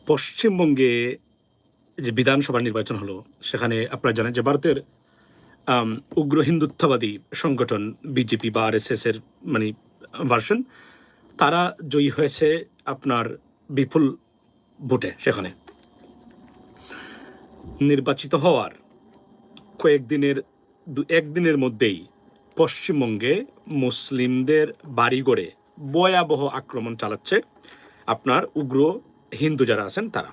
পশ্চিমবঙ্গে যে বিধানসভা নির্বাচন হলো, সেখানে আপনারা জানেন যে ভারতের উগ্র হিন্দুত্ববাদী সংগঠন বিজেপি বা আরএসএস এর মানে ভার্সন, তারা জয়ী হয়েছে আপনার বিপুল ভোটে। সেখানে নির্বাচিত হওয়ার কয়েকদিনের একদিনের মধ্যেই পশ্চিমবঙ্গে মুসলিমদের বাড়িঘরে ভয়াবহ আক্রমণ চালাচ্ছে আপনার উগ্র হিন্দু যারা আছেন তারা।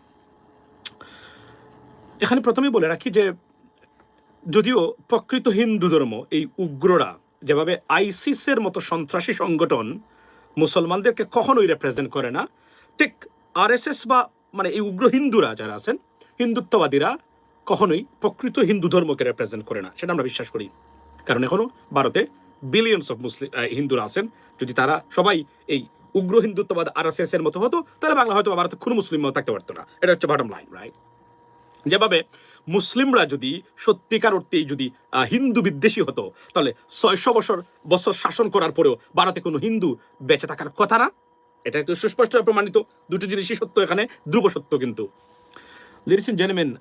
এখানে প্রথমেই বলে রাখি যে যদিও প্রকৃত হিন্দু ধর্ম এই উগ্ররা যেভাবে আইসিসের মতো সন্ত্রাসী সংগঠন মুসলমানদেরকে কখনোই রিপ্রেজেন্ট করে না, ঠিক আরএসএস বা মানে এই উগ্র হিন্দুরা যারা আছেন, হিন্দুত্ববাদীরা কখনোই প্রকৃত হিন্দু ধর্মকে রিপ্রেজেন্ট করে না, সেটা আমরা বিশ্বাস করি। কারণ এখনো ভারতে বিলিয়নস অফ মুসলিম হিন্দুরা আছেন। যদি তারা সবাই এই উগ্র হিন্দুত্ববাদ আরএসএস এর মতো হতো, তাহলে বাংলা হয়তো ভারতে কোনো মুসলিমও থাকতে পারতো না। এটা হচ্ছে বটম লাইন, রাইট? যেভাবে মুসলিমরা যদি সত্যিকার অর্থেই যদি হিন্দু বিদ্বেষী হতো, তাহলে 600 বছর শাসন করার পরেও ভারতে কোনো হিন্দু বেঁচে থাকার কথা না। এটা একটু সুস্পষ্টভাবে প্রমাণিত। দুটো জিনিসই সত্য, এখানে ধ্রুব সত্য। কিন্তু লেডিস এন্ড জেন্টলম্যান,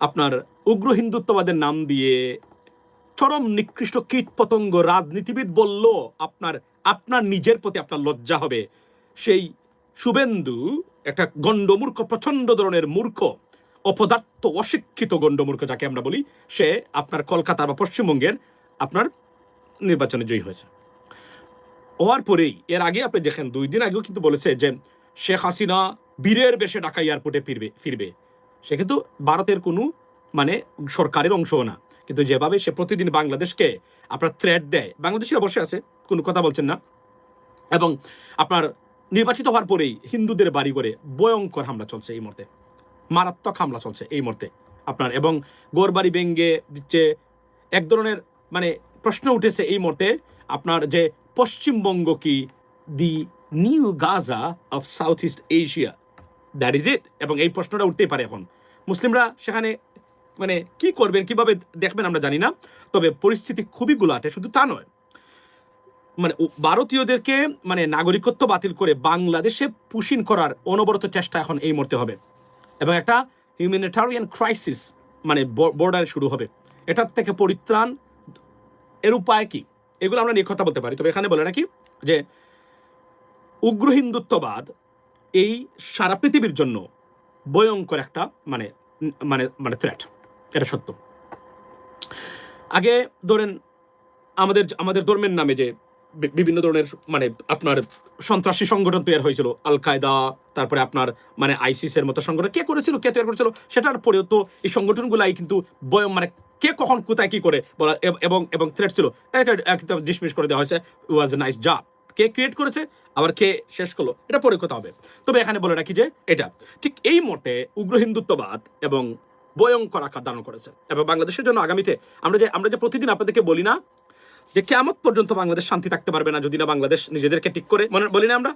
আপনার উগ্র হিন্দুত্ববাদের নাম দিয়ে চরম নিকৃষ্ট কীট পতঙ্গ রাজনীতিবিদ বলল আপনার নিজের প্রতি আপনার লজ্জা হবে। সেই শুভেন্দু একটা গণ্ডমূর্খ, প্রচন্ড ধরনের মূর্খ, অপদার্থ, অশিক্ষিত গণ্ডমূর্খ যাকে আমরা বলি, সে আপনার কলকাতা বা পশ্চিমবঙ্গের আপনার নির্বাচনে জয়ী হয়েছে। হওয়ার পরেই এর আগে আপনি দেখেন 2 দিন আগেও কিন্তু বলেছে যে শেখ হাসিনা বীরের বেশে ঢাকা এয়ারপোর্টে ফিরবে। সে কিন্তু ভারতের কোনো মানে সরকারের অংশও না, কিন্তু যেভাবে সে প্রতিদিন বাংলাদেশকে আপনার থ্রেট দেয়, বাংলাদেশের বসে আছে, কোনো কথা বলছেন না। এবং আপনার নির্বাচিত হওয়ার পরেই হিন্দুদের বাড়ি করে ভয়ঙ্কর হামলা চলছে এই মুহূর্তে, মারাত্মক হামলা চলছে এই মুহূর্তে আপনার। এবং গোরবাড়ি ভেঙ্গে দিচ্ছে। এক ধরনের মানে প্রশ্ন উঠেছে এই মুহূর্তে আপনার যে পশ্চিমবঙ্গ কি দি new Gaza of south east Asia? That is it. এবং এই প্রশ্নটা উঠতেই পারে এখন। মুসলিমরা সেখানে মানে কি করবেন, কিভাবে দেখবেন আমরা জানি না, তবে পরিস্থিতি খুবই গুলাটে। শুধু তা নয়, মানে ভারতীয়দেরকে মানে নাগরিকত্ব বাতিল করে বাংলাদেশে পুশিন করার অনবরত চেষ্টা এখন এই মুহূর্তে হবে। এবং একটা হিউম্যানিটারিয়ান ক্রাইসিস মানে বর্ডারে শুরু হবে। এটা থেকে পরিত্রাণ এর উপায় কি, এগুলো আমরা নিয়ে কথা বলতে পারি। তবে এখানে বলে রাখি যে উগ্র হিন্দুত্ববাদ এই সারা পৃথিবীর জন্য ভয়ঙ্কর একটা মানে মানে মানে থ্রেট, এটা সত্য। আগে ধরেন আমাদের ধর্মের নামে যে বিভিন্ন ধরনের মানে আপনার সন্ত্রাসী সংগঠন তৈরি হয়েছিল, আল কায়দা, তারপরে আপনার মানে আইসিস এর মতো সংগঠন কে করেছিল, কে তৈরি করেছিল, সেটার পরেও তো এই সংগঠনগুলাই কিন্তু মানে কে কখন কোথায় কি করে বলা এবং থ্রেট ছিল, একদম ডিসমিস করে দেওয়া হয়েছে। Was a nice job. কে ক্রিয়েট করেছে আবার কে শেষ করলো, এটা পরে কথা হবে। তবে এখানে বলে রাখি যে এটা ঠিক এই মতে উগ্র হিন্দুত্ববাদ এবং ভয়ঙ্কর আকার ধারণ করেছে। এবং বাংলাদেশের জন্য আগামীতে আমরা যে প্রতিদিন আপনাদেরকে বলি না যে কিয়ামত পর্যন্ত বাংলাদেশ শান্তি থাকতে পারবে না যদি না বাংলাদেশ নিজেদেরকে ঠিক করে, বলি না আমরা,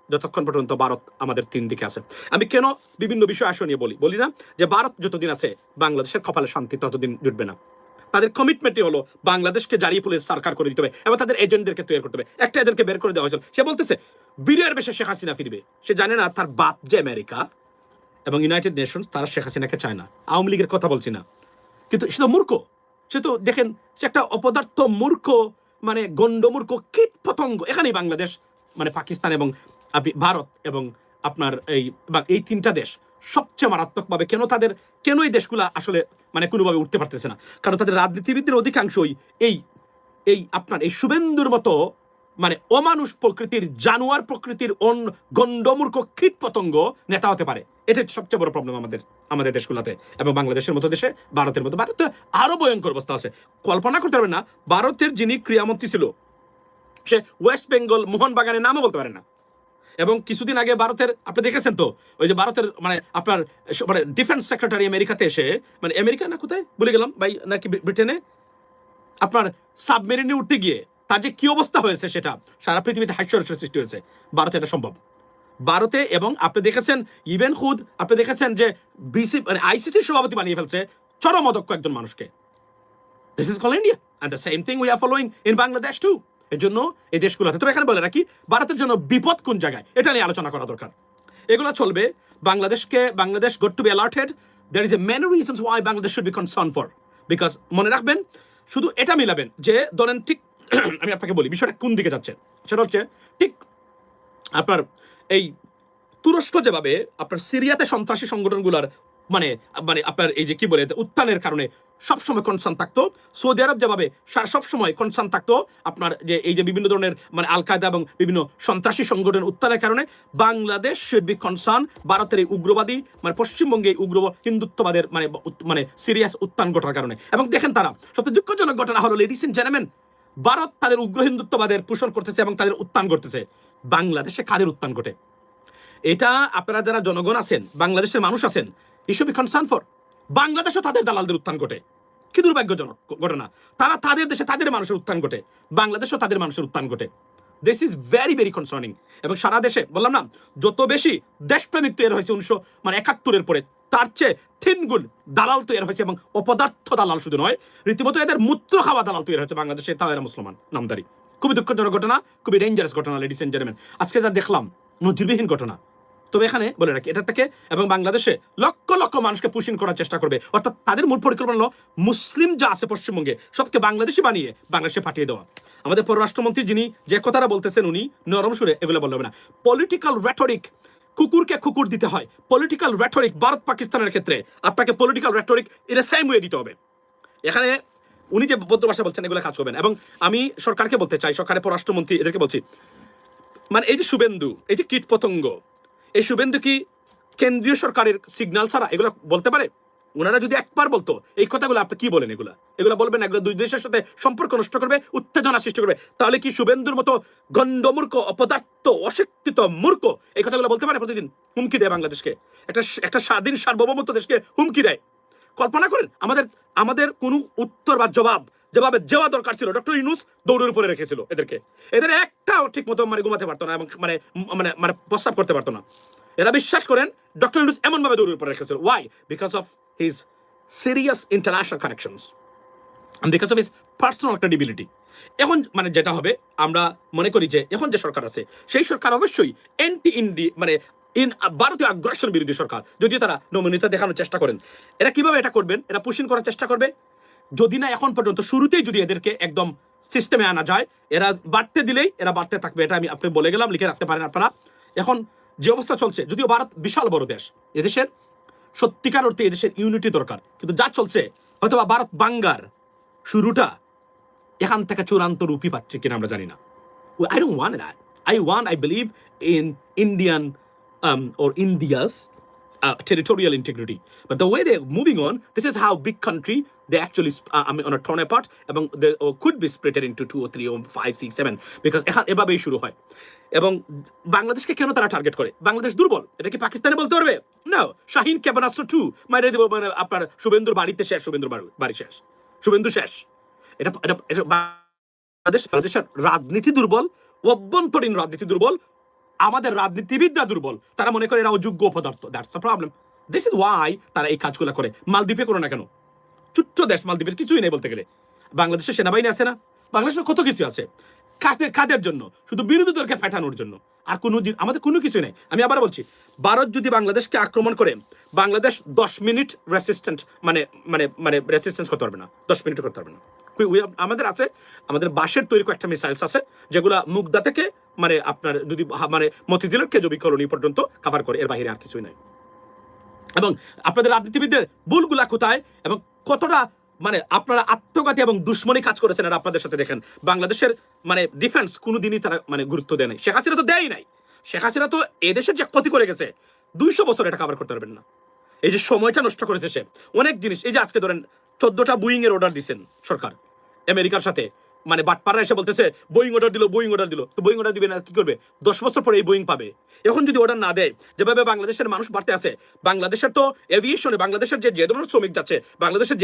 যতক্ষণ পর্যন্ত ভারত আমাদের 3 দিকে আছে। আমি কেন বিভিন্ন বিষয় আসন নিয়ে বলি না যে ভারত যতদিন আছে বাংলাদেশের কপালে শান্তি ততদিন জুটবে না। তাদের কমিটমেন্টই হলো বাংলাদেশকে জারিয়ে পুলিশ সরকার করে দিতে হবে এবং তাদের এজেন্টদেরকে তৈরি করতে হবে। একটা এজেন্টকে বের করে দেওয়া হয়েছিল, সে বলতেছে বীরের বেশে শেখ হাসিনা ফিরবে। সে জানে না তার বাপ যে আমেরিকা এবং ইউনাইটেড নেশনস, তারা শেখ হাসিনাকে চায় না। আওয়ামী লীগের কথা বলছি না, কিন্তু সে তো মূর্খ। সে তো দেখেন, সে একটা অপদার্থ মূর্খ, মানে গণ্ডমূর্খ কীট পতঙ্গ। এখানেই বাংলাদেশ মানে পাকিস্তান এবং ভারত এবং আপনার এই 3টা দেশ সবচেয়ে মারাত্মকভাবে কেন এই দেশগুলো আসলে মানে কোনোভাবে উঠতে পারতেছে না? কারণ তাদের রাজনীতিবিদদের অধিকাংশই এই আপনার এই শুভেন্দুর মতো মানে অমানুষ প্রকৃতির, জানোয়ার প্রকৃতির গণ্ডমূর্খ কীট পতঙ্গ নেতা হতে পারে। এটা সবচেয়ে বড় প্রবলেম আমাদের দেশগুলোতে এবং বাংলাদেশের মতো দেশে, ভারতের মতো। ভারতে আরো ভয়ঙ্কর অবস্থা আছে, কল্পনা করতে পারবেন না। ভারতের যিনি ক্রীড়ামন্ত্রী ছিল, সে ওয়েস্ট বেঙ্গল মোহনবাগানের নামও বলতে পারে না। এবং কিছুদিন আগে ভারতের আপনি দেখেছেন তো, ওই যে ভারতের মানে আপনার মানে ডিফেন্স সেক্রেটারি আমেরিকাতে এসে, মানে আমেরিকা না কোথায় ভুলে গেলাম ভাই, নাকি ব্রিটেনে, আপনার সাবমেরিনে উঠতে গিয়ে তার যে কি অবস্থা হয়েছে সেটা সারা পৃথিবীতে হাস্যরসের সৃষ্টি হয়েছে। ভারতে এটা সম্ভব। ভারতে এবং আপনি দেখেছেন ইভেন খুদ আপনি দেখেছেন যে মানে আইসিসির সভাপতি বানিয়ে ফেলছে চরম অদক্ষ একজন মানুষকে। This is call India and the same thing we are following in Bangladesh too. এর জন্য এই দেশগুলোতে, তবে এখানে বলে রাখি ভারতের জন্য বিপদ কোন জায়গায়, এটা নিয়ে আলোচনা করা দরকার। এগুলো চলবে। Bangladesh got to be alerted. There is a many reasons why Bangladesh should be concern for, because মনে রাখবেন শুধু এটা মিলাবেন যে ধরেন ঠিক আমি আপনাকে বলি বিষয়টা কোন দিকে যাচ্ছে। সেটা হচ্ছে ঠিক আপনার এই তুরস্ক যেভাবে আপনার সিরিয়াতে সন্ত্রাসী সংগঠনগুলোর মানে মানে আপনার এই যে কি বলে উত্থানের কারণে সবসময় কনসার্ন থাকতো, সৌদি আরব যেভাবে সবসময় কনসার্ন থাকতো আপনার যে এই যে বিভিন্ন ধরনের মানে আল কায়দা এবং বিভিন্ন সন্ত্রাসী সংগঠন উত্থানের কারণে, বাংলাদেশ শুড বি কনসার্ন ভারতের এই উগ্রবাদী মানে পশ্চিমবঙ্গে উগ্র হিন্দুত্ববাদের মানে মানে সিরিয়াস উত্থান ঘটার কারণে। এবং দেখেন তারা সবচেয়ে দুঃখজনক ঘটনা হলো লেডিস এন্ড জেন্টলম্যান, ভারত তাদের উগ্র হিন্দুত্ববাদের পোষণ করতেছে এবং তাদের উত্থান ঘটতেছে। বাংলাদেশে কাদের উত্থান ঘটে? এটা আপনারা যারা জনগণ আছেন, বাংলাদেশের মানুষ আছেন, ইস্যু বি কনসার্ন ফর। বাংলাদেশও তাদের দালালদের উত্থান ঘটে, কি দুর্ভাগ্যজনক ঘটনা। তারা তাদের দেশে তাদের মানুষের উত্থান ঘটে, বাংলাদেশও তাদের মানুষের উত্থান ঘটে। This is very very concerning. এবং সারা দেশে বললাম না, যত বেশি দেশপ্রেমিক তৈরি হয়েছে 1971 পরে, তার চেয়ে 3 গুণ দালাল তৈরি হয়েছে। এবং অপদার্থ দালাল শুধু নয়, রীতিমতো এদের মূত্র খাওয়া দালাল তৈরি হয়েছে বাংলাদেশে, তাও এরা মুসলমান নামদারি। খুবই দুঃখজনক ঘটনা, খুবই ডেঞ্জারাস ঘটনা লেডিস এন্ড জেন্টলম্যান। আজকে যা দেখলাম নজিরবিহীন ঘটনা। তবে এখানে বলে রাখি এটা থেকে, এবং বাংলাদেশে লক্ষ লক্ষ মানুষকে পুষিন করার চেষ্টা করবে, অর্থাৎ তাদের মূল পরিকল্পনা হলো মুসলিম যা আছে পশ্চিমবঙ্গে সবকে বাংলাদেশি বানিয়ে বাংলাদেশে পাঠিয়ে দেওয়া। আমাদের পররাষ্ট্রমন্ত্রী যিনি যে কথাটা বলতেছেন উনি নরম সুরে এগুলো বলবেন না। পলিটিক্যাল রেটরিক, কুকুরকে কুকুর দিতে হয়। পলিটিক্যাল রেটরিক ভারত পাকিস্তানের ক্ষেত্রে আপনাকে পলিটিক্যাল রেটরিক এটা সেম ওয়ে দিতে হবে। এখানে উনি যে বৌদ্ধ ভাষা বলছেন এগুলো কাজ করবেন। এবং আমি সরকারকে বলতে চাই, সরকারের পররাষ্ট্রমন্ত্রী এদেরকে বলছি, মানে এই যে শুভেন্দু, এই যে কীট পতঙ্গ, এই শুভেন্দু কি কেন্দ্রীয় সরকারের সিগন্যাল ছাড়া এগুলো বলতে পারে? ওনারা যদি একবার বলতো এই কথাগুলো, আপনি কি বলেন এগুলো বলবেন, এগুলো দুই দেশের সাথে সম্পর্ক নষ্ট করবে, উত্তেজনা সৃষ্টি করবে। তাহলে কি শুভেন্দুর মতো গণ্ডমূর্খ, অপদার্থ, অশিক্ষিত মূর্খ এই কথাগুলো বলতে পারে? প্রতিদিন হুমকি দেয় বাংলাদেশকে, একটা স্বাধীন সার্বভৌমত্ব দেশকে হুমকি দেয়। কল্পনা করেন আমাদের কোনো উত্তর বা জবাব যেভাবে দেওয়া দরকার ছিল, ডক্টর ইউনূস দৌড়ের উপরে রেখেছিল এদেরকে। এদের একটাও ঠিক মতো মানে ঘুমাতে পারতো না এবং মানে মানে মানে প্রস্তাব করতে পারতো না। এরা বিশ্বাস করেন ডক্টর ইউনূস এমনভাবে দৌড়ের উপরে রেখেছিল। Why? Because of his serious international connections and because of his personal credibility. এখন মানে যেটা হবে, আমরা মনে করি যে এখন যে সরকার আছে সেই সরকার অবশ্যই মানে ভারতীয় আগ্রাসন বিরোধী সরকার, যদিও তারা নমনীয়তা দেখানোর চেষ্টা করেন। এরা কিভাবে এটা করবেন? এরা পুশিং করার চেষ্টা করবে, যদি না এখন পর্যন্ত শুরুতেই যদি এদেরকে একদম সিস্টেমে আনা যায়, এরা বাড়তে দিলেই এরা বাড়তে থাকবে। এটা আমি আপনি বলে গেলাম, লিখে রাখতে পারেন আপনারা। এখন যে অবস্থা চলছে, যদিও ভারত বিশাল বড় দেশ, এদেশের সত্যিকার অর্থে এদেশের ইউনিটি দরকার, কিন্তু যা চলছে হয়তো বা ভারত বাঙ্গার শুরুটা এখান থেকে চূড়ান্ত রূপই পাচ্ছে কিনা আমরা জানি না। I don't want that. I believe in Indian or India's territorial integrity. But the way they're moving on, this is how big country they actually on a torn apart, এবং they could be split into 2 or 3 or 5, 6, 7, because এখন এভাবেই শুরু হয়। এবং বাংলাদেশকে কেন তারা target করে? বাংলাদেশ দুর্বল, এটা কি পাকিস্তানে বলতে পারবে? না, শাহিন ক্ষেপণাস্ত্র 2 মাইরে দেব, মানে আপনার শুভেন্দুর বাড়িতে শেষ, শুভেন্দুর বাড়ি শেষ, শুভেন্দু শেষ। এটা বাংলাদেশের রাজনীতি দুর্বল, অভ্যন্তরীণ রাজনীতি দুর্বল, আমাদের রাজনীতিবিদরা দুর্বল। তারা মনে করে এরা অযোগ্য পদার্থ। That's the problem. This is Y তারা এই কাজগুলো করে। মালদ্বীপে করো না কেন? ছোট্ট দেশ, মালদ্বীপের কিছুই নেই বলতে গেলে। বাংলাদেশের সেনাবাহিনী আছে না, বাংলাদেশের কত কিছু আছে। কাদের জন্য? শুধু বিরোধী দলকে ফাটানোর জন্য, আর কোনো আমাদের কোনো কিছু নেই। আমি আবার বলছি, ভারত যদি বাংলাদেশকে আক্রমণ করে, বাংলাদেশ 10 মিনিট রেসিস্ট্যান্ট মানে মানে মানে রেসিস্ট্যান্স করতে পারবে না, 10 মিনিট করতে পারবে না। আমাদের আছে, আমাদের বাঁশের তৈরি কয়েকটা মিসাইলস আছে যেগুলা মুগদা থেকে মানে আপনার যদি মানে মতিঝিলের কেজবি কলোনি পর্যন্ত কভার করে, এর বাইরে আর কিছুই নাই। এবং আপনাদের রাজনীতিবিদদের ভুলগুলা কোথায় এবং কতটা মানে আপনারা আত্মঘাতী এবং দুশ্মনী কাজ করেছেন, আর আপনাদের সাথে দেখেন বাংলাদেশের মানে ডিফেন্স কোনোদিনই তারা মানে গুরুত্ব দেয় নাই। শেখ হাসিনা তো দেয়ই নাই। শেখ হাসিনা তো এদেশের যে ক্ষতি করে গেছে 200 বছর এটা কভার করতে পারবেন না। এই যে সময়টা নষ্ট করেছে সে অনেক জিনিস, এই যে আজকে ধরেন 14টা বোয়িং এর অর্ডার দিচ্ছেন সরকার আমেরিকার সাথে, মানে বাটপাড়া এসে বলতেছে বোয়িং অর্ডার দিল, বোয়িং অর্ডার দিল। তো বোয়িং অর্ডার দিবে না, কি করবে? 10 বছর পরে এই বোয়িং পাবে। এখন যদি অর্ডার না দেয়, যেভাবে বাংলাদেশের মানুষ বাড়তে আছে, বাংলাদেশের তো এভিয়েশনে বাংলাদেশের যে ধরনের শ্রমিক যাচ্ছে, বাংলাদেশের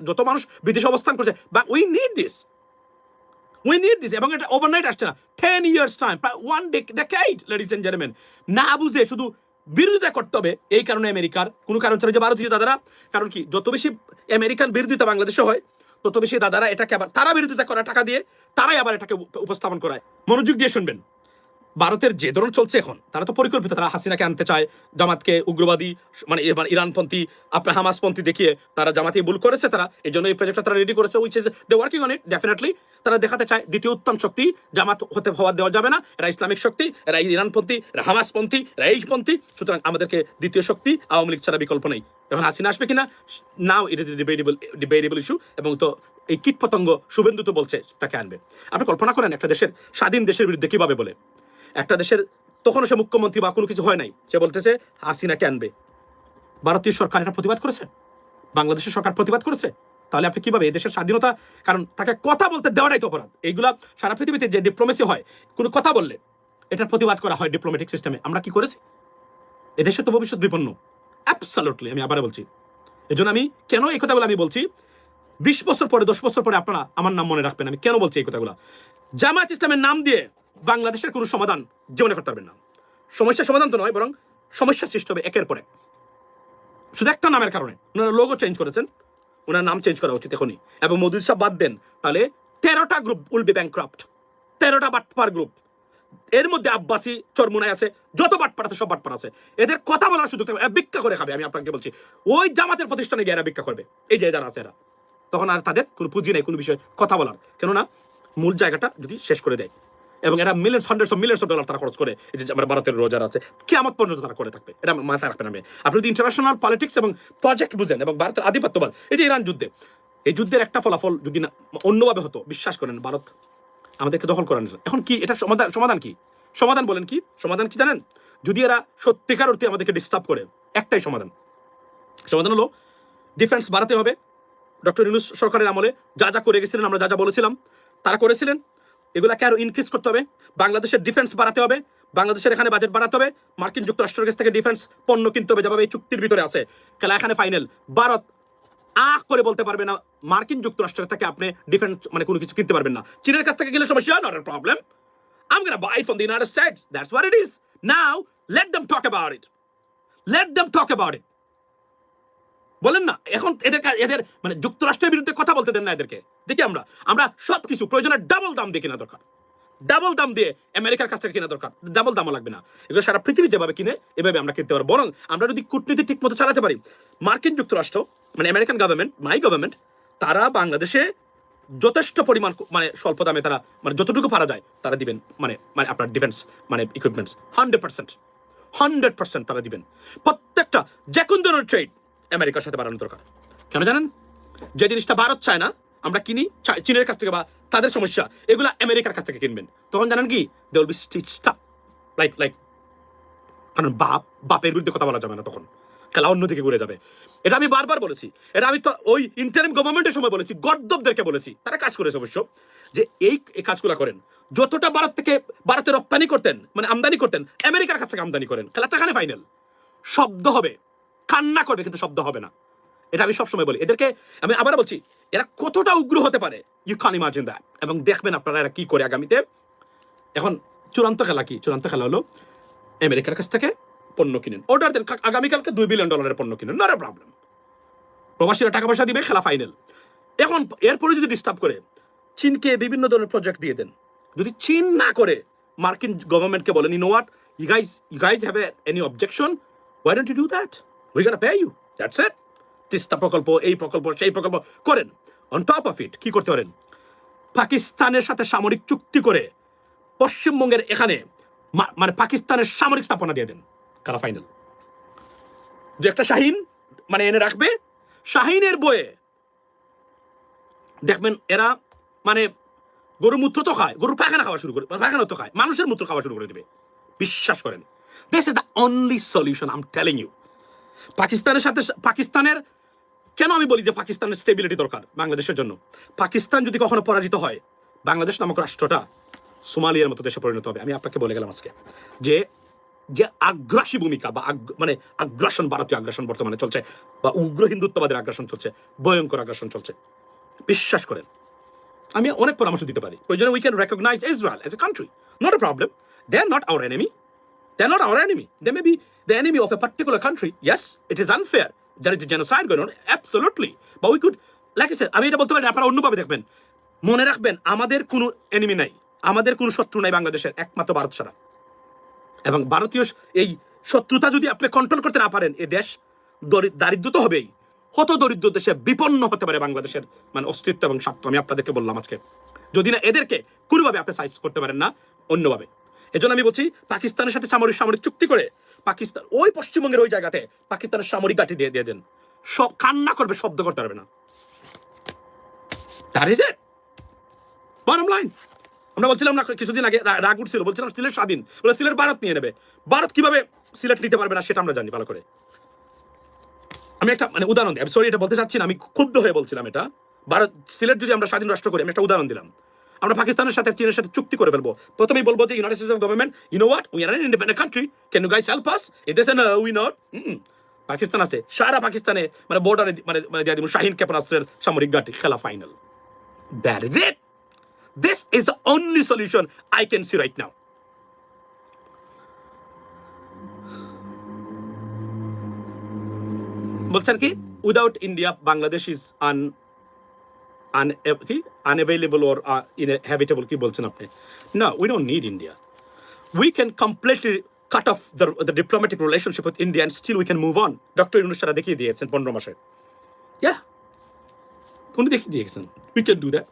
যত মানুষ বিদেশে অবস্থান করছে, উই নিড দিস, এবং এটা ওভারনাইট আসছে না। 10 years টাইম, প্রায় 1 decade, লেডিস এন্ড জেন্টলম্যান। না বুঝে শুধু বিরোধিতা করতে হবে। এই কারণে আমেরিকার কোনো কারণ ছাড়া যে ভারতীয় দাদারা, কারণ কি যত বেশি আমেরিকান বিরোধিতা বাংলাদেশে হয়, তত বেশি দাদারা এটাকে আবার তারা বিরোধিতা করা টাকা দিয়ে তারাই আবার এটাকে উপস্থাপন করায়। মনোযোগ দিয়ে শুনবেন। ভারতের যে ধরনের চলছে এখন, তারা তো পরিকল্পিত, তারা হাসিনাকে আনতে চায়, জামাতকে উগ্রবাদী মানে ইরানপন্থী আপনার হামাসপন্থী দেখিয়ে তারা জামাতে ভুল করেছে, তারা এই জন্য এই প্রজেক্টটা তারা রেডি করেছে, which is they working on it definitely. তারা দেখাতে চায় দ্বিতীয় উত্তম শক্তি জামাত হওয়া দেওয়া যাবে না, এরা ইসলামিক শক্তি, এরা ইরানপন্থী, এরা হামাসপন্থী, এরা এইপন্থী, সুতরাং আমাদেরকে দ্বিতীয় শক্তি আওয়ামী লীগ ছাড়া বিকল্প নেই। এখন হাসিনা আসবে কিনা, নাও ইট ইজ ডিবেটেবল ইস্যু। এবং তো এই কীট পতঙ্গ শুভেন্দু তো বলছে তাকে আনবে। আপনি কল্পনা করেন একটা দেশের স্বাধীন দেশের বিরুদ্ধে কিভাবে বলে, একটা দেশের তখনও সে মুখ্যমন্ত্রী বা কোনো কিছু হয় নাই, সে বলতেছে হাসিনাকে আনবে। ভারতীয় সরকার এটা প্রতিবাদ করেছে, বাংলাদেশের সরকার প্রতিবাদ করেছে। তাহলে আপনি কিভাবে এই দেশের স্বাধীনতা, কারণ তাকে কথা বলতে দেওয়াটাই তো অপরাধ। এইগুলা সারা পৃথিবীতে যে ডিপ্লোমেসি হয়, কোনো কথা বললে এটার প্রতিবাদ করা হয় ডিপ্লোম্যাটিক সিস্টেমে। আমরা কি করেছি? এদেশে তো ভবিষ্যৎ বিপন্ন, অ্যাবসলিউটলি। আমি আবার বলছি, এই জন্য আমি কেন এই কথাগুলো আমি বলছি, 20 বছর পরে 10 বছর পরে আপনারা আমার নাম মনে রাখবেন আমি কেন বলছি এই কথাগুলো। জামায়াত ইসলামের নাম দিয়ে বাংলাদেশের কোনো সমাধান জীবনে করতে পারবেন না। সমস্যার সমাধান তো নয়, বরং সমস্যা সৃষ্টি হবে একের পর এক, শুধু একটা নামের কারণে। ওনারা লোগো চেঞ্জ করেছেন, ওনার নাম চেঞ্জ করা উচিত এখনই। এবং মওদুদ সাহেব বাদ দেন, তাহলে 13টা গ্রুপ উইল বি ব্যাংক্রাফট, 13টা বাটপার গ্রুপ। এর মধ্যে আব্বাসি চরমুনাই আছে, যত বাটপার আছে সব বাটপার আছে। এদের কথা বলার সুযোগ থাকবে, এরা ভিক্ষা করে খাবে। আমি আপনাকে বলছি, ওই জামাতের প্রতিষ্ঠানে গিয়ে এরা ভিক্ষা করবে, এই যে যারা আছে এরা। তখন আর তাদের কোনো পুঁজি নেই কোনো বিষয়ে কথা বলার, কেননা মূল জায়গাটা যদি শেষ করে দেয়। এবং এরা hundreds of millions of dollar তারা খরচ করে, এই যে আমার ভারতের রোজার আছে, কিয়ামত পর্যন্ত তারা করে থাকবে। এটা মাথায় রাখবেন। আপনি যদি ইন্টারন্যাশনাল পলিটিক্স এবং প্রজেক্ট বুঝেন এবং ভারতের আধিপত্যবাদ, এই যে ইরান যুদ্ধে, এই যুদ্ধের একটা ফলাফল যদি না অন্যভাবে হতো, বিশ্বাস করেন ভারত আমাদেরকে দখল করার। এখন কি এটা সমাধান কি? সমাধান বলেন কি? সমাধান কি জানেন? যদি এরা সত্যিকার অর্থে আমাদেরকে ডিস্টার্ব করে, একটাই সমাধান হলো ডিফেন্স বাড়াতে হবে। ডক্টর ইউনূস সরকারের আমলে যা যা করে গেছিলেন, আমরা যা যা বলেছিলাম তারা করেছিলেন, এগুলাকে আরো ইনক্রিজ করতে হবে। বাংলাদেশের ডিফেন্স বাড়াতে হবে, বাংলাদেশের এখানে বাজেট বাড়াতে হবে। মার্কিন যুক্তরাষ্ট্রের কাছ থেকে ডিফেন্স পণ্য কিনতে হবে, যেভাবে এই চুক্তির ভিতরে আছে। খেলা এখানে ফাইনাল, ভারত করে বলতে পারবে না মার্কিন যুক্তরাষ্ট্রের থেকে আপনি ডিফেন্স মানে কোনো কিছু কিনতে পারবেন না। চীনের কাছ থেকে গেলে সমস্যা, not a problem, I'm going to buy it from the United States. That's what it is. Now, let them talk about it. Let them talk about it. বলেন না, এখন এদের মানে যুক্তরাষ্ট্রের বিরুদ্ধে কথা বলতে দেন না এদেরকে। দেখি আমরা সবকিছু প্রয়োজনে ডাবল দাম দিয়ে কেনা দরকার, ডাবল দাম দিয়ে আমেরিকার কাছ থেকে কেনা দরকার, ডাবল দামও লাগবে না। এগুলো সারা পৃথিবী যেভাবে কিনে এভাবে আমরা কিনতে পারবো। বরং আমরা যদি কূটনীতি ঠিক মতো চালাতে পারি, মার্কিন যুক্তরাষ্ট্র মানে আমেরিকান গভর্নমেন্ট, মাই গভর্নমেন্ট, তারা বাংলাদেশে যথেষ্ট পরিমাণ মানে স্বল্প দামে তারা মানে যতটুকু পারা যায় তারা দিবেন, মানে মানে আপনার ডিফেন্স মানে ইকুইপমেন্টস 100% তারা দিবেন। প্রত্যেকটা যে কোন ধরনের ট্রেড আমেরিকার সাথে বাড়ানো দরকার। কেন জানেন? যে জিনিসটা ভারত চায় না আমরা কিনি চীনের কাছ থেকে বা তাদের সমস্যা, এগুলো আমেরিকার কাছ থেকে কিনবেন। তখন জানেন কি, they will be stitched up like কারণ বাপের বিরুদ্ধে কথা বলা যাবে না, তখন খেলা অন্যদিকে ঘুরে যাবে। এটা আমি বারবার বলেছি, এটা আমি তো ওই ইন্টারিম গভর্নমেন্টের সময় বলেছি, গর্দবদেরকে বলেছি, তারা কাজ করেছে অবশ্য, যে এই কাজগুলো করেন। যতটা ভারতে রপ্তানি করতেন মানে আমদানি করতেন, আমেরিকার কাছ থেকে আমদানি করেন। খেলাটা এখানে ফাইনাল। শব্দ হবে, কান্না করবে, কিন্তু শব্দ হবে না। এটা আমি সবসময় বলি এদেরকে। আমি আবার বলছি, এরা কতটা উগ্র হতে পারে, ইউ ক্যান ইমাজিন দ্যাট। এবং দেখবেন আপনারা এরা কি করে আগামীতে। এখন চূড়ান্ত খেলা কি? চূড়ান্ত খেলা হলো আমেরিকার কাছ থেকে পণ্য কিনেন, অর্ডার দেন, আগামীকালকে $2 বিলিয়ন পণ্য কিনেন, নট এ প্রবলেম। প্রবাসীরা টাকা পয়সা দিবে, খেলা ফাইনাল। এখন এরপরে যদি ডিস্টার্ব করে চীনকে বিভিন্ন ধরনের প্রজেক্ট দিয়ে দেন, যদি চীন না করে মার্কিন গভর্নমেন্টকে বলেন, you know what, you guys have any objection, why don't you do that, we gonna pay you, that's it. Teesta প্রকল্প, এই প্রকল্প, সেই প্রকল্প করেন। অন টপ অফ ইট কি করতে পারেন? পাকিস্তানের সাথে সামরিক চুক্তি করে পশ্চিমবঙ্গের এখানে মানে পাকিস্তানের সামরিক স্থাপনা দিয়ে দেন, খেলা ফাইনাল। দু একটা শাহিন মানে এনে রাখবে, শাহিনের বয়ে দেখবেন এরা মানে গরুর মূত্র তো খায়, গরুর পায়খানা খাওয়া শুরু করে, পায়খানা তো খায়, মানুষের মূত্র খাওয়া শুরু করে দেবে। বিশ্বাস করেন, this is the only solution, I am telling you. পাকিস্তানের কেন আমি বলি যে পাকিস্তানের স্টেবিলিটি দরকার বাংলাদেশের জন্য। পাকিস্তান যদি কখনো পরাজিত হয়, বাংলাদেশ নামক রাষ্ট্রটা সোমালিয়ার মতো দেশে পরিণত হবে। আমি আপনাকে বলে গেলাম আজকে যে যে আগ্রাসী ভূমিকা বা মানে আগ্রাসন, ভারতীয় আগ্রাসন বর্তমানে চলছে, বা উগ্র হিন্দুত্ববাদের আগ্রাসন চলছে, ভয়ঙ্কর আগ্রাসন চলছে। বিশ্বাস করেন, আমি অনেক পরামর্শ দিতে পারি। প্রয়োজনে we can recognise Israel as a country, not a problem. They are not our enemy, they are not our enemy. They may be the enemy of a particular country. Yes, it is unfair. There is a genocide going on. Absolutely. But we could, like I said, আমি এটা বলতে পারি, আপনারা অন্যভাবে দেখবেন। মনে রাখবেন, আমাদের কোনো এনিমি নাই, আমাদের কোনো শত্রু নাই বাংলাদেশের, একমাত্র ভারত ছাড়া। এবং ভারতীয় এই শত্রুতা যদি আপনি কন্ট্রোল করতে না পারেন, এ দেশ দারিদ্র তো হবেই, হত দরিদ্র দেশে বিপন্ন হতে পারে বাংলাদেশের মানে অস্তিত্ব এবং স্বার্থ। আমি আপনাদেরকে বললাম আজকে, যদি না এদেরকে কোনোভাবে আপনি সাইজ করতে পারেন না অন্যভাবে। এজন্য আমি বলছি পাকিস্তানের সাথে সামরিক চুক্তি করে পাকিস্তান ওই পশ্চিমবঙ্গের ওই জায়গাতে পাকিস্তানের সামরিক ঘাঁটি দিয়ে দেন, সব কান্না করবে, শব্দ করতে পারবে না। That is it, bottom line. আমরা বলছিলাম না কিছুদিন আগে, রাগ উঠছিল, বলছিলাম সিলেট স্বাধীন, বলে সিলেট ভারত নিয়ে নেবে। ভারত কিভাবে সিলেট নিতে পারবে না সেটা আমরা জানি ভালো করে। আমি একটা মানে উদাহরণ দিই, সরি এটা বলতে চাচ্ছি না, আমি ক্ষুব্ধ হয়ে বলছিলাম এটা। ভারত সিলেট যদি আমরা স্বাধীন রাষ্ট্র করি, আমি একটা উদাহরণ দিলাম, আমরা পাকিস্তানের সাথে চীনের সাথে চুক্তি করে ফেলবো, প্রথমেই বলবো যে United States of government, you know what, we are an independent country, can you guys help us? It is no, we not. Pakistan আছে, সারা পাকিস্তানে মানে বর্ডারে মানে দিয়ে দিব শাহিন ক্ষেপণাস্ত্রের সামরিক ঘাঁটি, খেলা final. That is it. This is the only solution I can see right now. বলছেন কি without India Bangladesh is unavailable or inhabitable, কি বলছেন আপনি? No, we don't need India. We can completely cut off the diplomatic relationship with India and still we can move on. Doctor Yunus সারা দেখিয়ে দিয়েছেন 15 মাসে। উনি দেখিয়ে দিয়েছেন we can do that.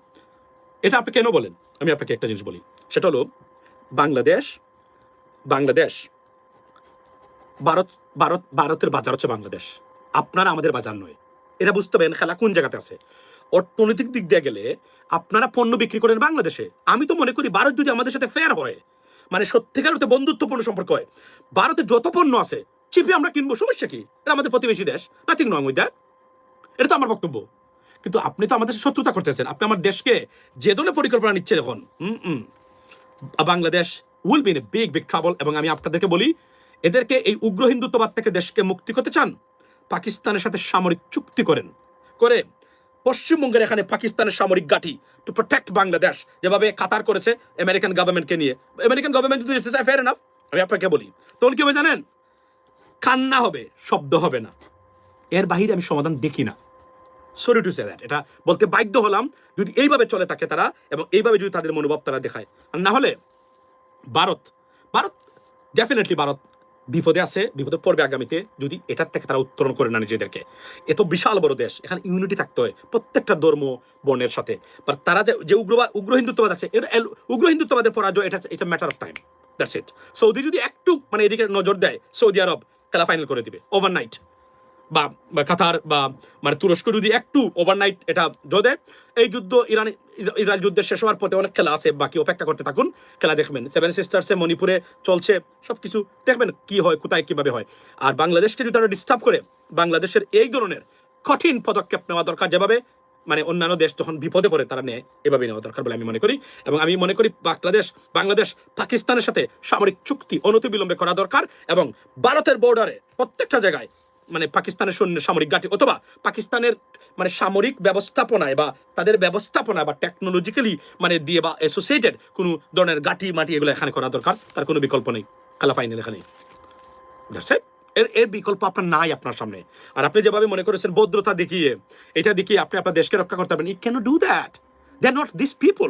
এটা আপনি কেন বলেন? আমি আপনাকে একটা জিনিস বলি, সেটা হলো বাংলাদেশ ভারতের বাজার হচ্ছে বাংলাদেশ, আপনারা আমাদের বাজার নয়। এটা বুঝতে পারেন খেলা কোন জায়গাতে আছে। অর্থনৈতিক দিক দিয়ে গেলে আপনারা পণ্য বিক্রি করেন বাংলাদেশে। আমি তো মনে করি ভারত যদি আমাদের সাথে ফেয়ার হয়, মানে সত্যিকার অর্থে বন্ধুত্বপূর্ণ সম্পর্ক হয়, ভারতে যত পণ্য আছে চিপে আমরা কিনবো, সমস্যা কি? এটা আমাদের প্রতিবেশী দেশ, নাথিং রং উইথ দ্যাট। এটা তো আমার বক্তব্য। কিন্তু আপনি তো আমাদের শত্রুতা করতেছেন, আপনি আমার দেশকে যে ধরনের পরিকল্পনা নিচ্ছেন এখন, Bangladesh will be in a big trouble. এবং আমি আপনাদেরকে বলি, এদেরকে এই উগ্র হিন্দুত্ববাদ থেকে দেশকে মুক্তি করতে চান, পাকিস্তানের সাথে সামরিক চুক্তি করে পশ্চিমবঙ্গের এখানে পাকিস্তানের সামরিক ঘাঁটি টু প্রোটেক্ট বাংলাদেশ, যেভাবে কাতার করেছে আমেরিকান গভর্নমেন্টকে নিয়ে। আমেরিকান গভর্নমেন্ট যদি যেতে চায়, ফেয়ার এনাফ। আমি আপনাকে বলি, তখন কি হবে জানেন? কান্না হবে, শব্দ হবে না। এর বাহিরে আমি সমাধান দেখি না। সরি টু সে দ্যাট, এটা বলতে বাধ্য হলাম। যদি এইভাবে চলে থাকে তারা, এবং এইভাবে যদি তাদের মনোভাব তারা দেখায়, আর না হলে ভারত ডেফিনেটলি ভারত বিপদে আছে, বিপদে পড়বে আগামীতে, যদি এটার থেকে তারা উত্তরণ করে না নিজেদেরকে। এত বিশাল বড় দেশ, এখানে ইউনিটি থাকতে হয় প্রত্যেকটা ধর্ম বর্ণের সাথে। বাট তারা যে উগ্র হিন্দুত্ববাদ আছে, উগ্র হিন্দুত্ববাদের পরাজয়, এটা it's a matter of time, that's it. Saudi যদি একটু মানে এদিকে নজর দেয়, সৌদি আরব খেলা ফাইনাল করে দিবে ওভারনাইট, বা কাতার বা মানে তুরস্ক যদি একটু ওভারনাইট এটা যদি এই যুদ্ধ ইসরায়েল যুদ্ধের শেষ হওয়ার পথে অনেক খেলা আছে, বাকি অপেক্ষা করতে থাকুন, খেলা দেখবেন। সেভেন সিস্টার্সে মণিপুরে চলছে, সব কিছু দেখবেন কি হয়, কোথায় কিভাবে হয়। আর বাংলাদেশকে যদি তারা ডিস্টার্ব করে, বাংলাদেশের এই ধরনের কঠিন পদক্ষেপ নেওয়া দরকার, যেভাবে মানে অন্যান্য দেশ যখন বিপদে পড়ে তারা নেয়, এভাবে নেওয়া দরকার বলে আমি মনে করি। এবং আমি মনে করি বাংলাদেশ পাকিস্তানের সাথে সামরিক চুক্তি অনতিবিলম্বে করা দরকার, এবং ভারতের বর্ডারে প্রত্যেকটা জায়গায় মানে পাকিস্তানের সৈন্যের সামরিক ঘাঁটি, অথবা পাকিস্তানের মানে সামরিক ব্যবস্থাপনায় বা তাদের ব্যবস্থাপনা বা টেকনোলজিক্যালি মানে দিয়ে বা অ্যাসোসিয়েটেড কোনো ধরনের ঘাঁটি মাটি এগুলো এখানে করা দরকার। তার কোনো বিকল্প নেই, খেলা ফাইনাল এখানে। এর বিকল্প আপনার নাই আপনার সামনে। আর আপনি যেভাবে মনে করেছেন ভদ্রতা দেখিয়ে, এটা দেখিয়ে আপনি আপনার দেশকে রক্ষা করতে পারবেন, you can not do that. They are not this people,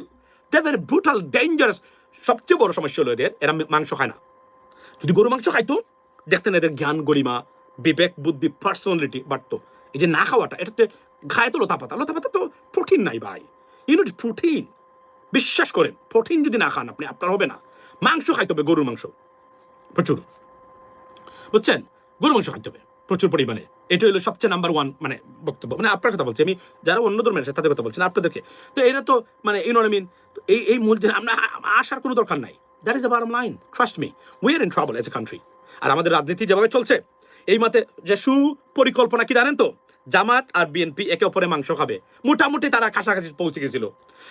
they are very brutal, dangerous. সবচেয়ে বড় সমস্যা হলো এরা মাংস খায় না। যদি গরু মাংস খাইতো, দেখতেন এদের জ্ঞান গরিমা, বিবেক, বুদ্ধি, পার্সোনালিটি বাড়তো। এই যে না খাওয়াটা, এটাতে খায় তো লতা পাতা তো প্রোটিন নাই ভাই। ইউনিট প্রোটিন, বিশ্বাস করেন, প্রোটিন যদি না খান আপনি, আপনার হবে না। মাংস খাইতে হবে, গরুর মাংস প্রচুর, বুঝছেন? গরুর মাংস খাইতে হবে প্রচুর পরিমাণে। এটা হলো সবচেয়ে নাম্বার 1 মানে বক্তব্য। মানে আপনার কথা বলছি আমি, যারা অন্য ধর্মের আছে তাদের কথা বলছি না, আপনাদেরকে। তো এটা তো মানে ইউ নো আই মিন, এই মূল যে আমরা আসার কোনো দরকার নাই। That is the bottom line, trust me, we are in trouble as a country. আর আমাদের রাজনীতি যেভাবে চলছে, এই মতে যে সুপরিকল্পনা কি জানেন তো, জামাত আর বিএনপি একে অপরে মাংস খাবে, মোটামুটি তারা কাছাকাছি পৌঁছে গেছিল।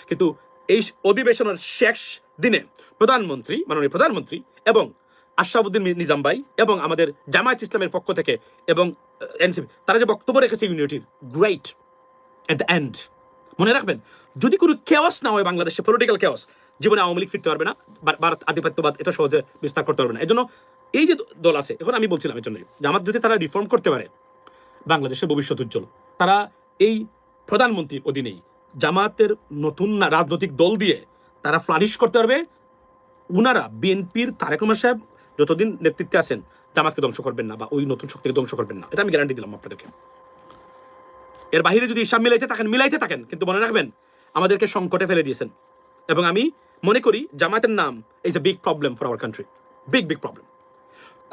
কিন্তু এই অধিবেশনের শেষ দিনে মাননীয় প্রধানমন্ত্রী এবং আশরাফুদ্দিন নিজাম ভাই এবং আমাদের জামায়াত ইসলামের পক্ষ থেকে এবং এনসিপি, তারা যে বক্তব্য রেখেছে ইউনিটির, গ্রেট এট দ্য এন্ড। মনে রাখবেন, যদি কোনো কেওয়াস না হয় বাংলাদেশে, পলিটিক্যাল কেওয়াস, জীবনে আওয়ামী লীগ ফিরতে পারবে না, ভারত আধিপত্যবাদ এত সহজে বিস্তার করতে পারবে না। এজন্য এই যে দল আছে, এখন আমি বলছিলাম এর জন্য, জামাত যদি তারা রিফর্ম করতে পারে, বাংলাদেশের ভবিষ্যৎ উজ্জ্বল। তারা এই প্রধানমন্ত্রীর অধীনেই জামাতের নতুন রাজনৈতিক দল দিয়ে তারা ফ্লারিশ করতে পারবে। উনারা বিএনপির তারেক রহমান সাহেব যতদিন নেতৃত্বে আছেন জামাতকে ধ্বংস করবেন না বা ওই নতুন শক্তিকে ধ্বংস করবেন না, এটা আমি গ্যারান্টি দিলাম আপনাদেরকে। এর বাইরে যদি হিসাব মিলাইতে থাকেন, কিন্তু মনে রাখবেন আমাদেরকে সংকটে ফেলে দিয়েছেন। এবং আমি মনে করি জামাতের নাম is a big problem for our country, big problem.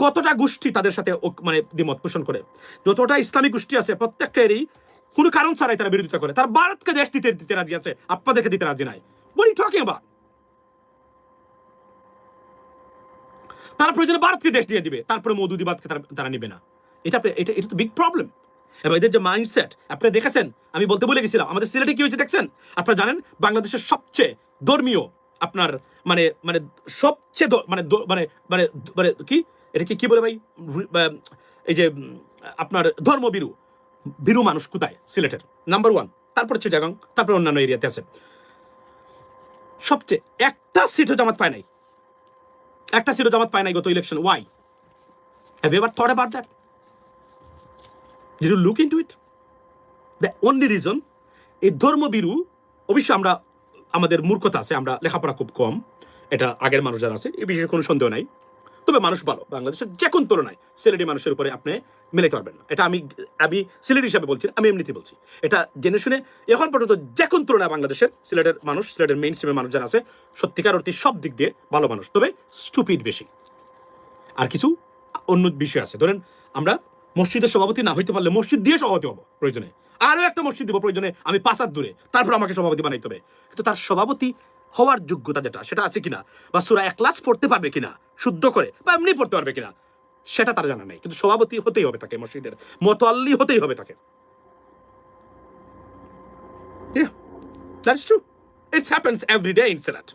কতটা গোষ্ঠী তাদের সাথে মানে দ্বিমত পোষণ করে, যতটা ইসলামিক গোষ্ঠী আছে প্রত্যেকটারই কোনো কারণ ছাড়াই তারা বিরোধিতা করে। তারা ভারতকে দেশ দিতে রাজি আছে, আপনাদেরকে দিতে রাজি নাই। What are you talking about? তারা প্রয়োজনে ভারতকে দেশ দিয়ে দিবে, তারপরে মৌদুদিবাদকে তারা নিবে না। এটা তো বিগ প্রবলেম। এবং এদের যে মাইন্ডসেট আপনি দেখেছেন, আমি বলতে ভুলে গেছিলাম, আমাদের সিলেটে কি হয়েছে দেখছেন? আপনারা জানেন বাংলাদেশের সবচেয়ে ধর্মীয় আপনার মানে মানে সবচেয়ে মানে মানে মানে মানে কি এটাকে কি বলে ভাই, এই যে আপনার ধর্মভীরু মানুষ কোথায়? সিলেটের নাম্বার 1, তারপরে চিটাগাং, তারপরে অন্যান্য এরিয়াতে আছে। সবচেয়ে একটা সিটও জামাত পায় নাই, একটা সিটও জামাত পায় নাই গত election. Why? Have you ever thought about that? Did you look into it? The only reason, এই ধর্মভীরু, অবশ্যই আমরা আমাদের মূর্খতা আছে, আমরা লেখাপড়া খুব কম, এটা আগের মানুষ যারা আছে এই বিষয়ে কোনো সন্দেহ নাই। তবে মানুষ ভালো, বাংলাদেশের যে কোন তুলনায় সিলেটি মানুষের উপরে আপনি মিলাইতে পারবেন না। এটা আমি সিলেটি হিসাবে বলছি, আমি এমনিতে বলছি, এটা জেনে শুনে। এখন পর্যন্ত যে কোন তুলনায় বাংলাদেশের সিলেটের মানুষ, সিলেটের মেইন স্ট্রিমের মানুষ যারা আছে, সত্যিকার অর্থে সব দিক দিয়ে ভালো মানুষ, তবে স্টুপিড বেশি। আর কিছু অন্য বিষয় আছে, ধরেন আমরা মসজিদের সভাপতি না হইতে পারলে মসজিদ দিয়ে সভাপতি হবো, প্রয়োজনে আরো একটা মসজিদ দিব, প্রয়োজনে আমি 5 হাত দূরে, তারপর আমাকে সভাপতি বানাইতে হবে। কিন্তু তার সভাপতি হওয়ার যোগ্যতা যেটা, সেটা আছে কিনা, বা সূরা ইখলাস পড়তে পারবে কিনা শুদ্ধ করে, বা এমনি পড়তে পারবে কিনা, সেটা তার জানা নেই। কিন্তু সভাপতি হতেই হবে তাকে, মসজিদের মুতাল্লি হতেই হবে তাকে। That's true. It happens every day in Silat.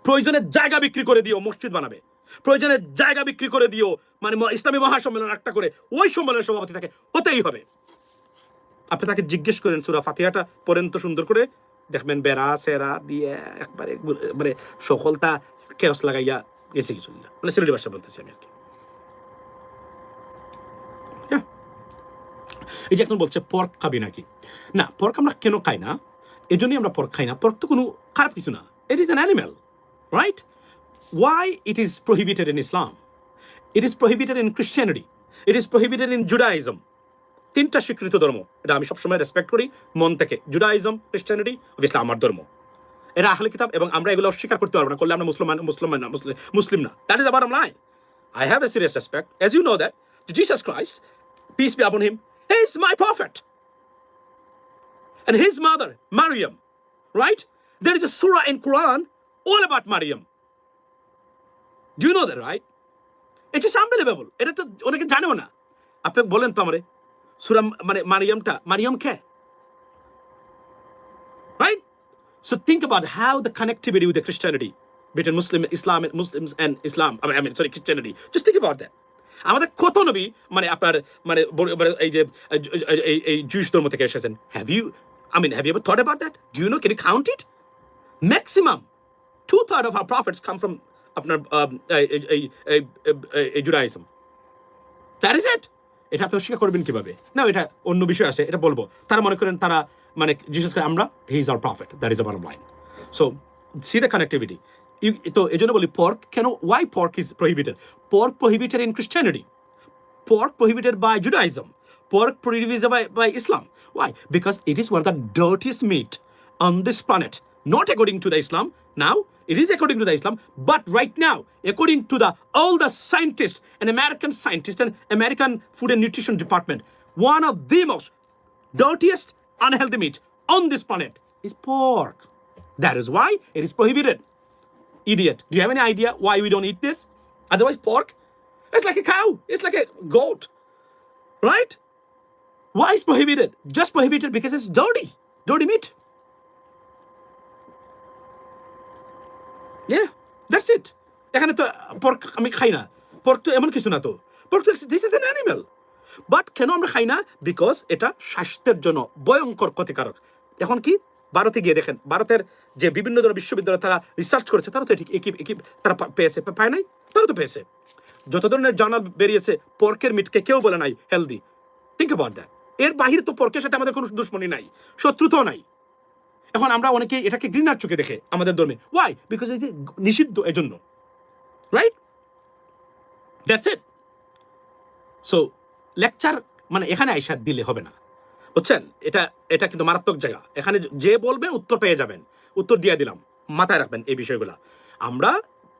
প্রয়োজনে জায়গা বিক্রি করে দিও মসজিদ বানাবে, প্রয়োজনে জায়গা বিক্রি করে দিও মানে ইসলামী মহাসম্মেলন একটা করে, ওই সম্মেলনের সভাপতি তাকে হতেই হবে। আপনি তাকে জিজ্ঞেস করেন সূরা ফাতিহাটা পড়েন তো সুন্দর করে, দেখবেন বেড়া সেরা দিয়ে একবারে মানে সকলটা কেওস লাগাইয়া গেছে কিছু না, মানে সিলেটি ভাষা বলতেছি আমি আর কি। এই যে এখন বলছে পর্ক খাবি নাকি, না পর্ক আমরা কেন খাই না, এই জন্যই আমরা পর্ক খাই না। পর্ক তো কোনো খারাপ কিছু না, it is an animal, right? Why it is prohibited in Islam? It is prohibited in Christianity. It is prohibited in Judaism. 3টা স্বীকৃত ধর্ম, এটা আমি সবসময় রেসপেক্ট করি মন থেকে। জুডাইজম, ক্রিশ্চিয়ানিটি, ইসলাম আমার ধর্ম। এরা আহলে কিতাব, এবং আমরা এগুলো অস্বীকার করতে পারবো না, করলে আমরা মুসলিম না। That is the bottom line. I have a serious respect, as you know that Jesus Christ, peace be upon him, he is my prophet, and his mother Maryam, right? There is a surah in Quran all about Maryam. Do you know that, right? It is unbelievable. এটা তো অনেকে জানেও না। আপনি বলেন তো আমারে, সূরা মানে মারিয়াম কে? Right? So think about how the connectivity with the Christianity between Muslims and Islam. I mean, sorry, Christianity. Just think about that. আমাদের কত নবী মানে আপনার মানে এই যে এই জুইশ ধর্ম থেকে এসেছেন। Have you ever thought about that? Do you know? Can you count it? Maximum 2/3 of our prophets come from আপনার জুডাইজম। That is it. এটা আপনি অস্বীকার করবেন কিভাবে? না, এটা অন্য বিষয় আছে, এটা বলবো। তারা মনে করেন তারা মানে জিসাস করে আমরা, he is our prophet, that is the bottom line. So see the connectivity. তো এই জন্য বলি পর্ক কেন, why pork is prohibited? Pork prohibited in Christianity, pork prohibited by Judaism, pork prohibited by Islam. Why? Because it is one of the dirtiest meat on this planet. Not according to the Islam. Now, it is according to the Islam, but right now, according to all the scientists and American scientists and American Food and Nutrition Department, one of the most dirtiest, unhealthy meat on this planet is pork. That is why it is prohibited. Idiot. Do you have any idea why we don't eat this? Otherwise, pork, it's like a cow. It's like a goat. Right? Why is prohibited? Just prohibited because it's dirty meat. Yeah, that's it. এখানে তো pork আমি খাই না, pork তো এমন কিছু না, তো পর্ক তো this is an animal. But কেন আমরা খাই না? বিকজ এটা স্বাস্থ্যের জন্য ভয়ঙ্কর ক্ষতিকারক। এখন কি ভারতে গিয়ে দেখেন, ভারতের যে বিভিন্ন ধরনের বিশ্ববিদ্যালয় তারা রিসার্চ করেছে, তারা তো ঠিক তারা পেয়েছে, পায় নাই? তারা তো পেয়েছে। যত ধরনের জার্নাল বেরিয়েছে, পর্কের মিটকে কেউ বলে নাই হেলদি। Think about that. এর বাহিরে তো পর্কের সাথে আমাদের কোনো দুশ্মনী নাই, শত্রুতাও নাই। এখন আমরা অনেকে এটাকে ঘৃণার চোখে দেখে আমাদের ধর্মে। ওয়াই? বিকজ এই যে নিষিদ্ধ, এজন্য, right? That's it. So lecture মানে এখানে আইসা দিলে হবে না, বুঝছেন? এটা এটা কিন্তু মারাত্মক জায়গা। এখানে যে বলবে উত্তর পেয়ে যাবেন, উত্তর দিয়ে দিলাম, মাথায় রাখবেন এই বিষয়গুলা। আমরা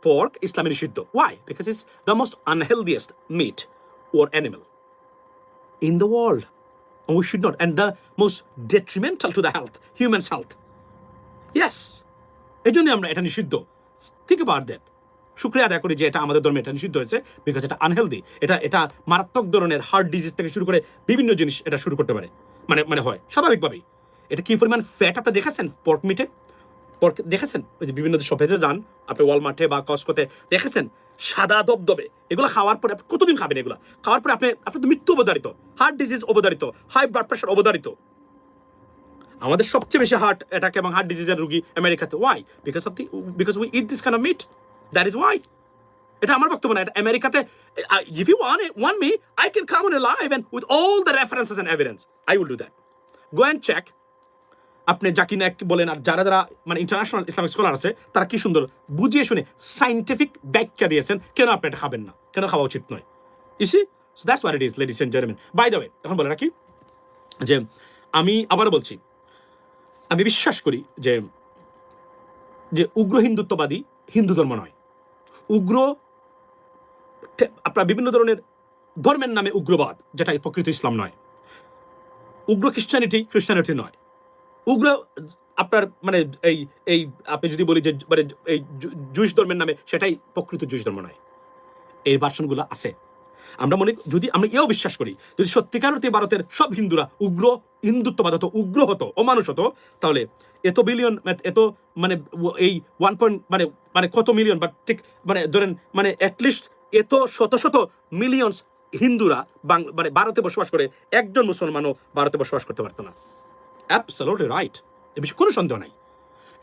পর্ক ইসলামে নিষিদ্ধ। Why? Because it's the most unhealthiest meat or animal in the world. And we should not. And the most detrimental to the health, human's health. Yes. এই জন্যই আমরা এটা নিষিদ্ধ। Think about that. শুক্রিয়া আদায় করি যে এটা আমাদের ধর্মে এটা নিষিদ্ধ হয়েছে, বিকজ এটা আনহেলদি। এটা মারাত্মক ধরনের হার্ট ডিজিজ থেকে শুরু করে বিভিন্ন জিনিস এটা শুরু করতে পারে, মানে হয় স্বাভাবিকভাবেই। এটা কি পরিমাণ ফ্যাট আপনি দেখেছেন পর্ক মিটে? পর্ক দেখেছেন? ওই যে বিভিন্ন শপেজে যান আপনি, ওয়ালমার্টে বা কস্কোতে দেখেছেন সাদা দবদবে, এগুলো খাওয়ার পরে আপনি কতদিন খাবেন? এগুলো খাওয়ার পরে আপনি তো মৃত্যু অবধারিত, হার্ট ডিজিজ অবধারিত, হাই ব্লাড প্রেশার অবধারিত। আমাদের সবচেয়ে বেশি হার্ট অ্যাটাক এবং হার্ট ডিজিজের রোগী আমেরিকাতে। Why? Because we eat this kind of meat. That is why. এটা আমার বক্তব্য না, এটা আমেরিকাতে। If you want me, I can come on live and with all the references and evidence I will do that. Go and check. আপনি জাকির নায়েক বলেন আর যারা যারা মানে ইন্টারন্যাশনাল ইসলামিক স্কলার আছে, তারা কি সুন্দর বুঝিয়ে শুনে সাইন্টিফিক ব্যাখ্যা দিয়েছেন কেন আপনি এটা খাবেন না, কেন খাওয়া উচিত নয়। ইসি, so that's what it is, ladies and gentleman. By the way, এখন বলে রাখি যে আমি আবারও বলছি, আমি বিশ্বাস করি যে যে উগ্র হিন্দুত্ববাদী হিন্দু ধর্ম নয়। উগ্র আপনার বিভিন্ন ধরনের ধর্মের নামে উগ্রবাদ, যেটা প্রকৃত ইসলাম নয়। উগ্র খ্রিস্টানিটি নয়। উগ্র আপনার মানে এই এই আপনি যদি বলি যে মানে এই জুইশ ধর্মের নামে, সেটাই প্রকৃত জুইশ ধর্ম নয়। এই ভার্সনগুলো আছে। আমরা যদি আমরা এও বিশ্বাস করি, যদি সত্যিকার অর্থে ভারতের সব হিন্দুরা উগ্র হিন্দুত্ববাদ হতো, উগ্র হতো, অমানুষ হতো, তাহলে এত বিলিয়ন, এত মানে এই 1 মানে মানে কত মিলিয়ন, বা ঠিক মানে ধরেন মানে অ্যাটলিস্ট এত শত শত মিলিয়ন হিন্দুরা মানে ভারতে বসবাস করে, একজন মুসলমানও ভারতে বসবাস করতে পারতো না। অ্যাবসলিউটলি রাইট, এ বিষয়ে কোনো সন্দেহ নাই।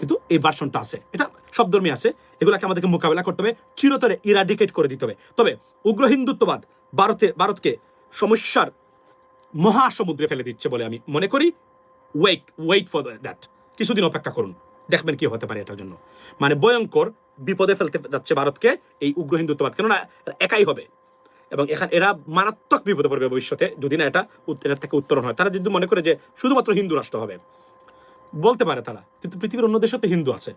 কিন্তু এই ভার্সনটা আছে, এটা সব ধর্মে আছে। এগুলোকে আমাদেরকে মোকাবেলা করতে হবে, চিরতরে ইরাডিকেট করে দিতে হবে। তবে উগ্র হিন্দুত্ববাদ ভারতকে সমস্যার মহাসমুদ্রে ফেলে দিচ্ছে বলে আমি মনে করি। ওয়েট ফর দ্যাট, কিছুদিন অপেক্ষা করুন, দেখবেন কি হতে পারে এটার জন্য। মানে ভয়ঙ্কর বিপদে ফেলতে যাচ্ছে ভারতকে এই উগ্র হিন্দুত্ববাদ, কেননা একাই হবে এবং এরা মারাত্মক বিপদে পড়বে ভবিষ্যতে, যদি না এটা থেকে উত্তরণ হয়। তারা যদি মনে করে যে শুধুমাত্র হিন্দু রাষ্ট্র হবে, বলতে পারে তারা, কিন্তু পৃথিবীর অন্য দেশে তো হিন্দু আছে,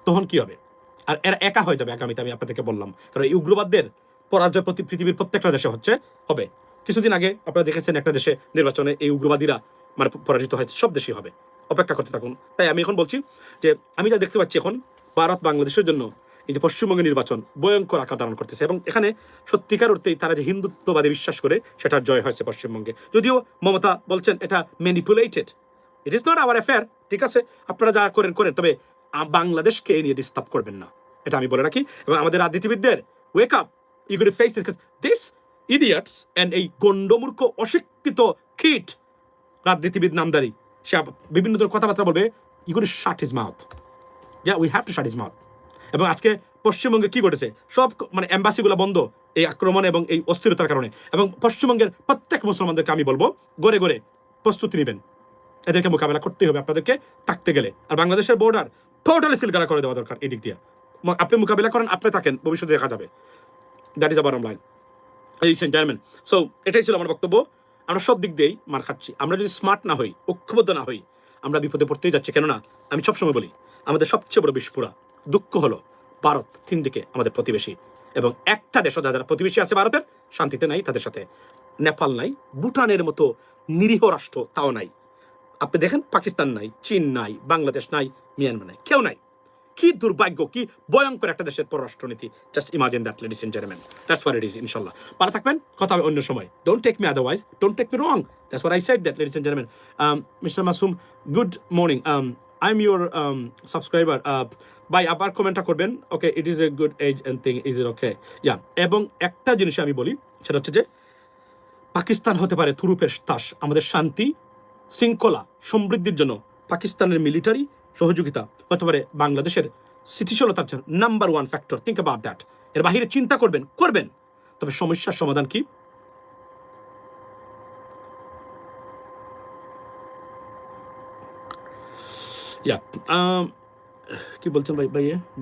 তখন কি হবে? আর এরা একা হয়ে যাবে আগামীতে, আমি আপনাদেরকে বললাম। কারণ এই উগ্রবাদদের পরাজয় পৃথিবীর প্রত্যেকটা দেশে হবে। কিছুদিন আগে আপনারা দেখেছেন একটা দেশে নির্বাচনে এই উগ্রবাদীরা মানে পরাজিত হয়েছে, সব দেশেই হবে। অপেক্ষা করতে থাকুন। তাই আমি এখন বলছি যে আমি যা দেখতে পাচ্ছি এখন ভারত বাংলাদেশের জন্য এই যে পশ্চিমবঙ্গের নির্বাচন ভয়ঙ্কর আকার ধারণ করতেছে, এবং এখানে সত্যিকার অর্থেই তারা যে হিন্দুত্ববাদে বিশ্বাস করে, সেটার জয় হয়েছে পশ্চিমবঙ্গে। যদিও মমতা বলছেন এটা manipulated, it is not our affair. ঠিক আছে, আপনারা যা করেন, তবে বাংলাদেশকে নিয়ে ডিস্টার্ব করবেন না, এটা আমি বলে রাখি। এবং আমাদের রাজনীতিবিদদের wake up, you got to face this idiots and এই গন্ডমূর্খ অশিক্ষিত কিট রাজনীতিবিদ নামদারি, সে বিভিন্ন ধরনের কথাবার্তা বলবে। You got to shut his mouth. We have to shut his mouth. এবং আজকে পশ্চিমবঙ্গে কি ঘটেছে, সব মানে এম্বাসিগুলো বন্ধ এই আক্রমণ এবং এই অস্থিরতার কারণে। এবং পশ্চিমবঙ্গের প্রত্যেক মুসলমানদেরকে আমি বলবো, গড়ে গড়ে প্রস্তুতি নেবেন, এদেরকে মোকাবেলা করতে হবে আপনাদেরকে থাকতে গেলে। আর বাংলাদেশের বর্ডার টোটালি সিলগালা করে দেওয়া দরকার এই দিক দিয়ে। আপনি মোকাবেলা করেন, আপনি থাকেন, ভবিষ্যতে দেখা যাবে। That is a bottom line, ladies and gentlemen. So এটাই ছিল আমার বক্তব্য। আমরা সব দিক দিয়েই মার খাচ্ছি। আমরা যদি স্মার্ট না হই, ঐক্যবদ্ধ না হই, আমরা বিপদে পড়তেই যাচ্ছি। কেননা আমি সবসময় বলি, আমাদের সবচেয়ে বড় বিস্ফোরা দুঃখ হলো ভারত 3 দিকে আমাদের প্রতিবেশী, এবং একটা দেশ যারা প্রতিবেশী আছে ভারতের, শান্তিতে নাই তাদের সাথে। নেপাল নাই, ভুটানের মতো নিরীহ রাষ্ট্র তাও নাই। আপনি দেখেন পাকিস্তান নাই, চীন নাই, বাংলাদেশ নাই, মিয়ানমার নাই, কেউ নাই। কি দুর্ভাগ্য, কি ভয়ঙ্কর একটা দেশের পররাষ্ট্রনীতি। Just imagine that, ladies and gentleman. That's what it is. ইনশাআল্লাহ ভালো থাকবেন, কথা হবে অন্য সময়। Don't take me otherwise, don't take me wrong. That's what I said that, ladies and gentleman. Mister Masum, good morning. I am your subscriber. ভাই আবার কমেন্টটা করবেন। Okay, it is a good age and thing, is it okay? Yeah, এবং একটা জিনিস আমি বলি, সেটা হচ্ছে যে পাকিস্তান হতে পারে তুরুপের তাস। আমাদের শান্তি শৃঙ্খলা সমৃদ্ধির জন্য পাকিস্তানের মিলিটারি সহযোগিতা হতে পারে বাংলাদেশের স্থিতিশীলতার জন্য number 1 factor. Think about that. এর বাহিরে চিন্তা করবেন, তবে সমস্যার সমাধান কি? কি বলছেন ভাই?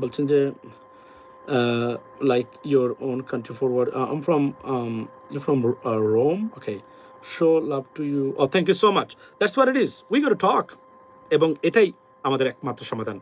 বলছেন যে like your own country forward. I'm from you're from Rome. Okay, show love to you. Oh, thank you so much. That's what it is. We got to talk. এবং এটাই আমাদের একমাত্র সমাধান।